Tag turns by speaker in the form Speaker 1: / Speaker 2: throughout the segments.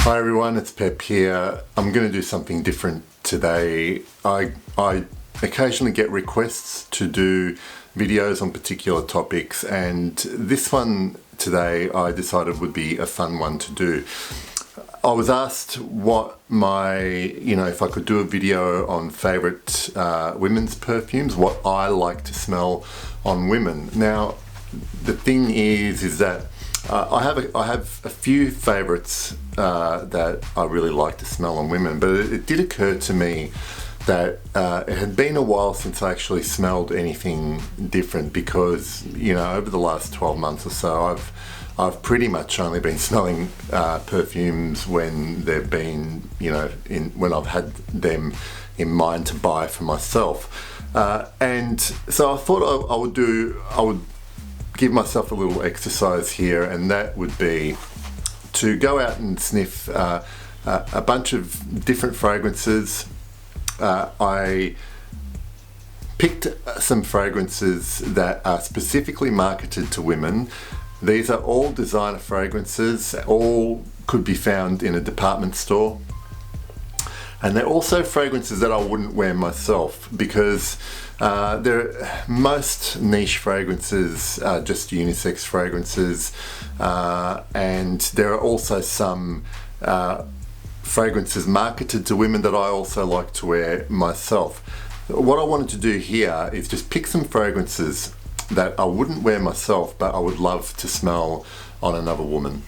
Speaker 1: Hi everyone, it's Pep here. I'm going to do something different today. I occasionally get requests to do videos on particular topics, and this one today I decided would be a fun one to do. I was asked what if I could do a video on favorite women's perfumes, what I like to smell on women. Now, the thing is that I have a few favorites that I really like to smell on women, but it did occur to me that it had been a while since I actually smelled anything different, because over the last 12 months or so I've pretty much only been smelling perfumes when they've been when I've had them in mind to buy for myself, and so I thought I would give myself a little exercise here, and that would be to go out and sniff a bunch of different fragrances. I picked some fragrances that are specifically marketed to women. These are all designer fragrances, all could be found in a department store. And they're also fragrances that I wouldn't wear myself, because most niche fragrances are just unisex fragrances, and there are also some fragrances marketed to women that I also like to wear myself. What I wanted to do here is just pick some fragrances that I wouldn't wear myself, but I would love to smell on another woman.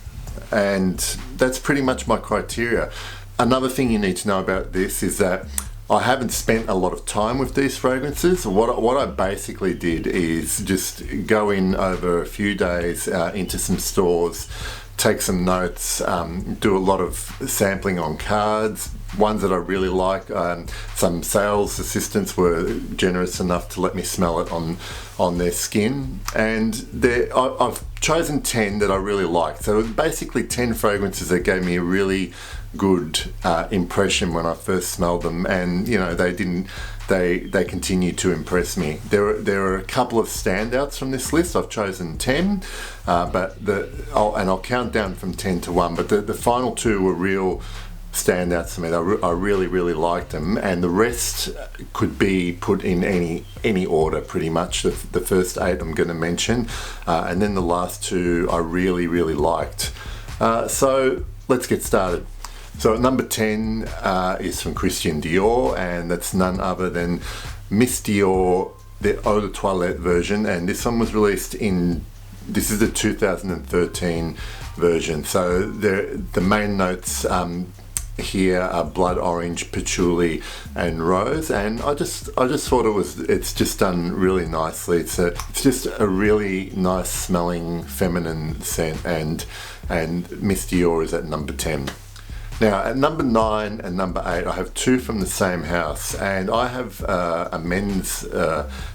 Speaker 1: And that's pretty much my criteria. Another thing you need to know about this is that I haven't spent a lot of time with these fragrances. What I basically did is just go in over a few days into some stores, take some notes, do a lot of sampling on cards, ones that I really like. Some sales assistants were generous enough to let me smell it on their skin, and I've chosen 10 that I really liked. So basically 10 fragrances that gave me a really good impression when I first smelled them, and they continue to impress me. There are a couple of standouts from this list. I've chosen 10, but I'll count down from 10 to 1, but the final two were real standouts to me. I really liked them, and the rest could be put in any order pretty much. The first 8 I'm going to mention, and then the last 2 I really liked. So let's get started. So at number 10 is from Christian Dior, and that's none other than Miss Dior, the Eau de Toilette version, and this one was released this is the 2013 version. So the main notes here are blood orange, patchouli and rose, and I just thought it's just done really nicely. It's just a really nice smelling feminine scent, and Miss Dior is at number 10. Now at number 9 and number 8 I have 2 from the same house, and I have a men's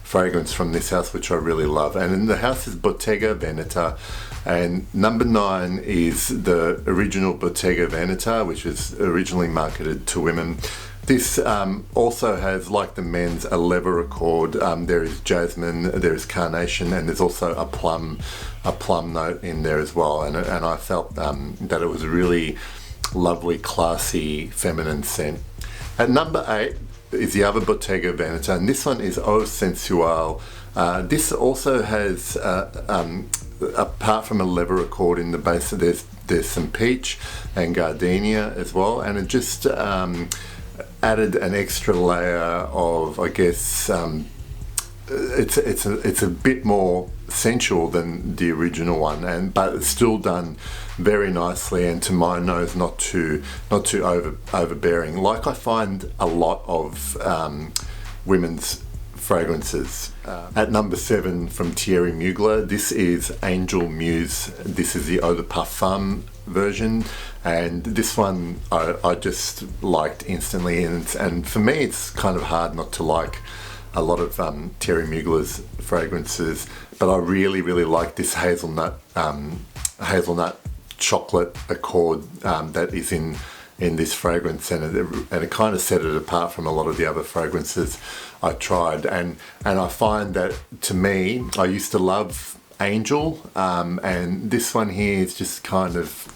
Speaker 1: fragrance from this house which I really love, and the house is Bottega Veneta, and number 9 is the original Bottega Veneta, which was originally marketed to women. This also has, like the men's, a leather accord. There is jasmine, there is carnation, and there's also a plum note in there as well, and I felt that it was a really lovely, classy, feminine scent. At number 8 is the other Bottega Veneta, and this one is Eau Sensuelle. This also has, apart from a leather accord in the base, there's some peach and gardenia as well, and it just added an extra layer of, I guess, it's a bit more sensual than the original one, but it's still done very nicely, and to my nose not too overbearing, like I find a lot of women's fragrances. At number 7 from Thierry Mugler, this is Angel Muse. This is the Eau de Parfum version, and this one I just liked instantly, and for me it's kind of hard not to like a lot of Thierry Mugler's fragrances, but I really like this hazelnut chocolate accord that is in this fragrance, and it kind of set it apart from a lot of the other fragrances I tried, and I find that, to me, I used to love Angel, and this one here is just kind of,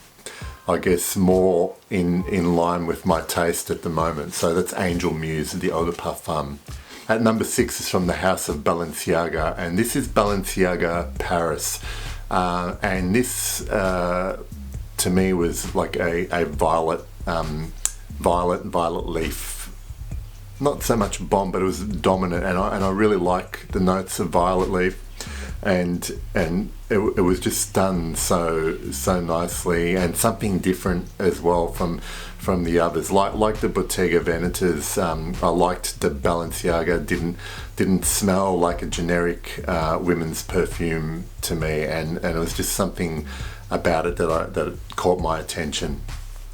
Speaker 1: I guess, more in line with my taste at the moment. So that's Angel Muse, the Eau de Parfum. At number 6 is from the house of Balenciaga, and this is Balenciaga Paris. And this, to me, was like a violet leaf. Not so much bomb, but it was dominant, and I really like the notes of violet leaf, and it was just done so nicely, and something different as well from the others. Like the Bottega Venetas, I liked the Balenciaga didn't smell like a generic women's perfume to me, and it was just something about it that caught my attention.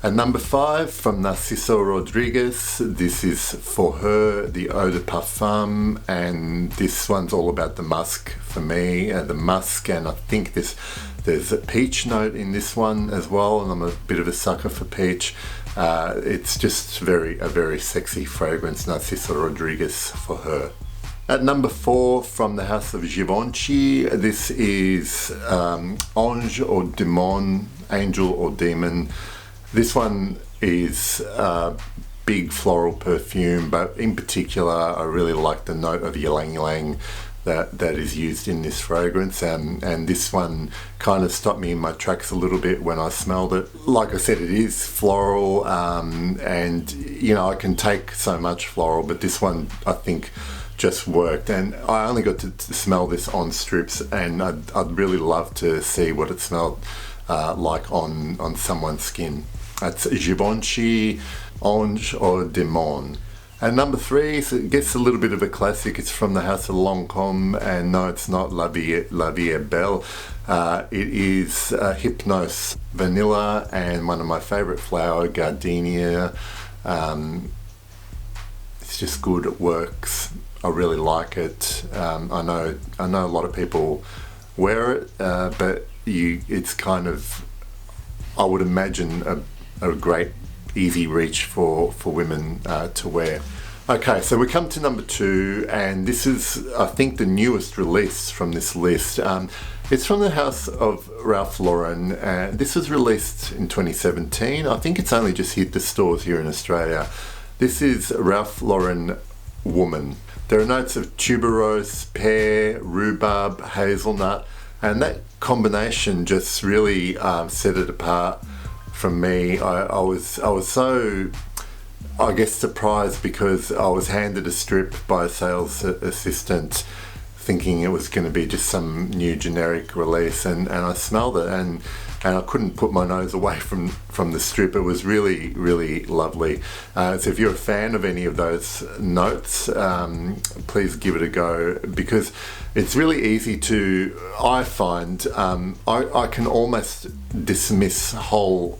Speaker 1: At number 5, from Narciso Rodriguez, this is For Her, the Eau de Parfum, and this one's all about the musk for me, the musk, and I think there's a peach note in this one as well, and I'm a bit of a sucker for peach. It's just a very sexy fragrance, Narciso Rodriguez, For Her. At number 4, from the house of Givenchy, this is Ange or Demon, Angel or Demon. This one is a big floral perfume, but in particular I really like the note of ylang ylang that is used in this fragrance, and this one kind of stopped me in my tracks a little bit when I smelled it. Like I said, it is floral, and you know, I can take so much floral, but this one I think just worked, and I only got to smell this on strips, and I'd really love to see what it smelled like on someone's skin. That's Givenchy, Ange or Demon. And number 3, so it gets a little bit of a classic. It's from the house of Lancome, and no, it's not La Vie Est Belle. It is Hypnose Vanilla, and one of my favourite flower, Gardenia. It's just good, it works. I really like it. I know a lot of people wear it, but it's kind of, I would imagine, a great easy reach for women to wear. Okay, so we come to number 2, and this is, I think, the newest release from this list. It's from the house of Ralph Lauren. This was released in 2017. I think it's only just hit the stores here in Australia. This is Ralph Lauren Woman. There are notes of tuberose, pear, rhubarb, hazelnut, and that combination just really set it apart from me. I was so, I guess, surprised, because I was handed a strip by a sales assistant thinking it was going to be just some new generic release, and I smelled it, and I couldn't put my nose away from the strip. It was really lovely. So if you're a fan of any of those notes, please give it a go, because it's really easy to, I find, I can almost dismiss whole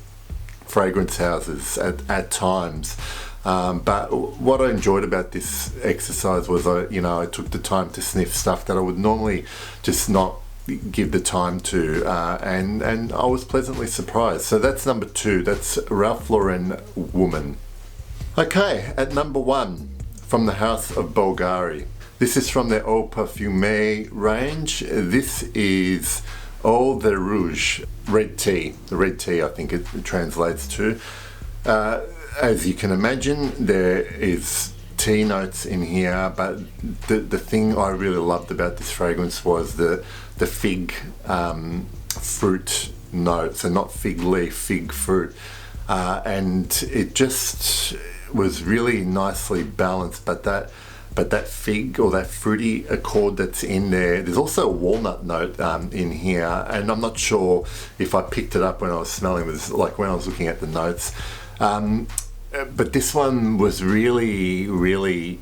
Speaker 1: fragrance houses at times, but what I enjoyed about this exercise was I took the time to sniff stuff that I would normally just not give the time to, and I was pleasantly surprised. So that's number 2. That's Ralph Lauren Woman. Okay, at number 1, from the house of Bvlgari. This is from their Eau Parfumée range. This is Eau de Rouge, red tea. The red tea, I think it translates to. As you can imagine, there is tea notes in here, but the thing I really loved about this fragrance was the fig fruit notes, and not fig leaf, fig fruit, and it just was really nicely balanced. But that fig, or that fruity accord that's in there, there's also a walnut note in here, and I'm not sure if I picked it up when I was smelling. It was like when I was looking at the notes. But this one was really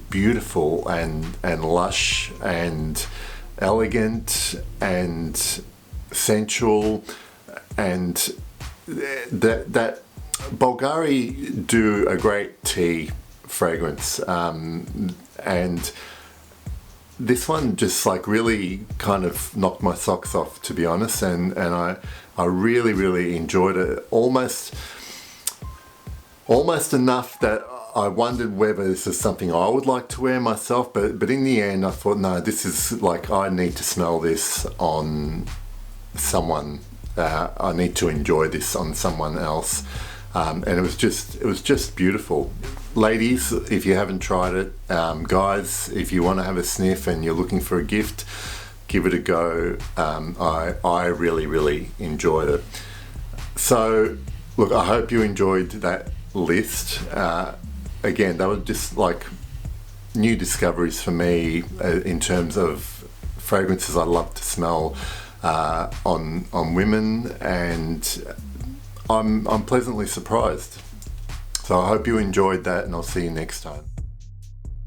Speaker 1: beautiful and lush and elegant and sensual, and that Bvlgari do a great tea fragrance, and this one just like really kind of knocked my socks off, to be honest, and I really enjoyed it, almost enough that I wondered whether this is something I would like to wear myself, but in the end I thought, no, this is like, I need to smell this on someone I need to enjoy this on someone else. And it was just beautiful. Ladies, if you haven't tried it, guys, if you want to have a sniff and you're looking for a gift, give it a go. I really enjoyed it. So look, I hope you enjoyed that list. Again, they were just like new discoveries for me in terms of fragrances I love to smell on women, and I'm pleasantly surprised. So I hope you enjoyed that, and I'll see you next time.